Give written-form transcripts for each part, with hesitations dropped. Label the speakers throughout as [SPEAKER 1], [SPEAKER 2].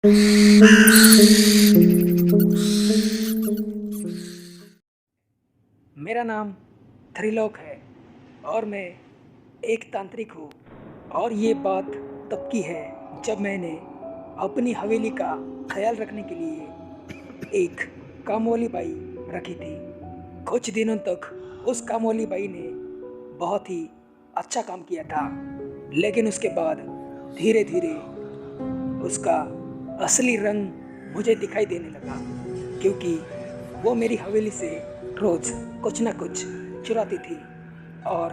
[SPEAKER 1] मेरा नाम त्रिलोक है और मैं एक तांत्रिक हूँ। और ये बात तब की है जब मैंने अपनी हवेली का ख्याल रखने के लिए एक कामवाली बाई रखी थी। कुछ दिनों तक उस कामवाली बाई ने बहुत ही अच्छा काम किया था, लेकिन उसके बाद धीरे धीरे उसका असली रंग मुझे दिखाई देने लगा, क्योंकि वो मेरी हवेली से रोज कुछ ना कुछ चुराती थी। और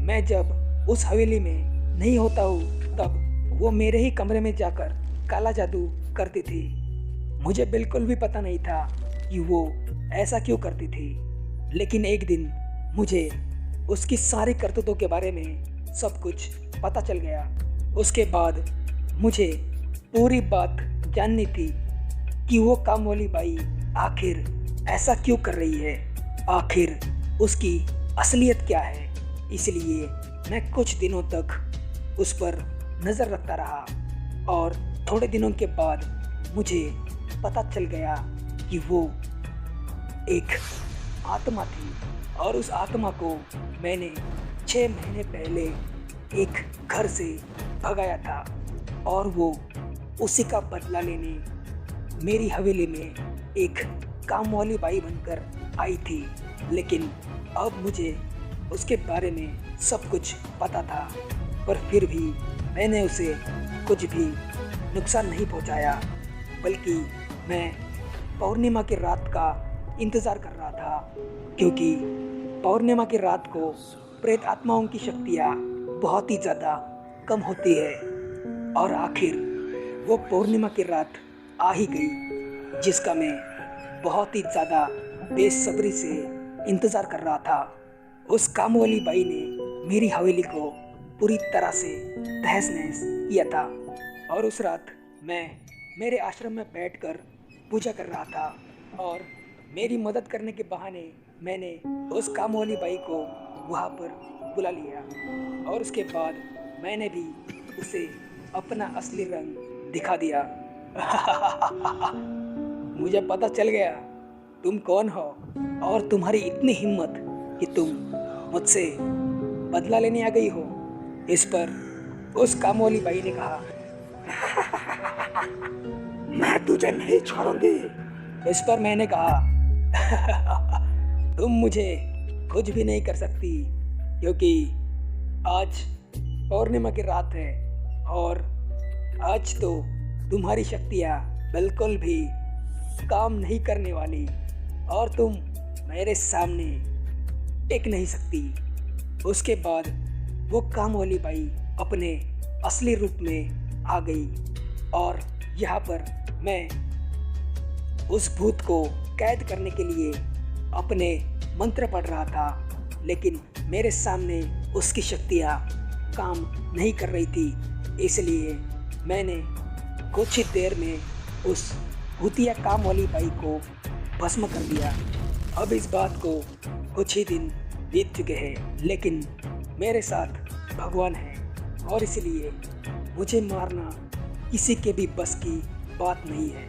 [SPEAKER 1] मैं जब उस हवेली में नहीं होता हूँ तब वो मेरे ही कमरे में जाकर काला जादू करती थी। मुझे बिल्कुल भी पता नहीं था कि वो ऐसा क्यों करती थी, लेकिन एक दिन मुझे उसकी सारी करतूतों के बारे में सब कुछ पता चल गया। उसके बाद मुझे पूरी बात जाननी थी कि वो कामवाली बाई आखिर ऐसा क्यों कर रही है, आखिर उसकी असलियत क्या है। इसलिए मैं कुछ दिनों तक उस पर नज़र रखता रहा और थोड़े दिनों के बाद मुझे पता चल गया कि वो एक आत्मा थी और उस आत्मा को मैंने 6 महीने पहले एक घर से भगाया था और वो उसी का बदला लेने मेरी हवेली में एक कामवाली बाई बनकर आई थी। लेकिन अब मुझे उसके बारे में सब कुछ पता था, पर फिर भी मैंने उसे कुछ भी नुकसान नहीं पहुंचाया, बल्कि मैं पौर्णिमा की रात का इंतज़ार कर रहा था, क्योंकि पौर्णिमा की रात को प्रेत आत्माओं की शक्तियाँ बहुत ही ज़्यादा कम होती है। और आखिर वो पौर्णिमा की रात आ ही गई, जिसका मैं बहुत ही ज़्यादा बेसब्री से इंतज़ार कर रहा था। उस कामवाली बाई ने मेरी हवेली को पूरी तरह से तहस नहस किया था और उस रात मैं मेरे आश्रम में बैठकर पूजा कर रहा था और मेरी मदद करने के बहाने मैंने उस कामवाली बाई को वहाँ पर बुला लिया और उसके बाद मैंने भी उसे अपना असली रंग दिखा दिया। मुझे पता चल गया तुम कौन हो और तुम्हारी इतनी हिम्मत कि तुम मुझसे बदला लेने आ गई हो। इस पर उस कामवाली बाई ने कहा, मैं तुझे नहीं छोड़ूंगी। इस पर मैंने कहा, तुम मुझे कुछ भी नहीं कर सकती, क्योंकि आज पौर्णिमा की रात है और आज तो तुम्हारी शक्तियाँ बिल्कुल भी काम नहीं करने वाली और तुम मेरे सामने टिक नहीं सकती। उसके बाद वो कामवाली बाई अपने असली रूप में आ गई और यहाँ पर मैं उस भूत को कैद करने के लिए अपने मंत्र पढ़ रहा था, लेकिन मेरे सामने उसकी शक्तियाँ काम नहीं कर रही थी। इसलिए मैंने कुछ ही देर में उस भूतिया कामवाली बाई को भस्म कर दिया। अब इस बात को कुछ ही दिन बीत चुके हैं, लेकिन मेरे साथ भगवान है और इसलिए मुझे मारना किसी के भी बस की बात नहीं है।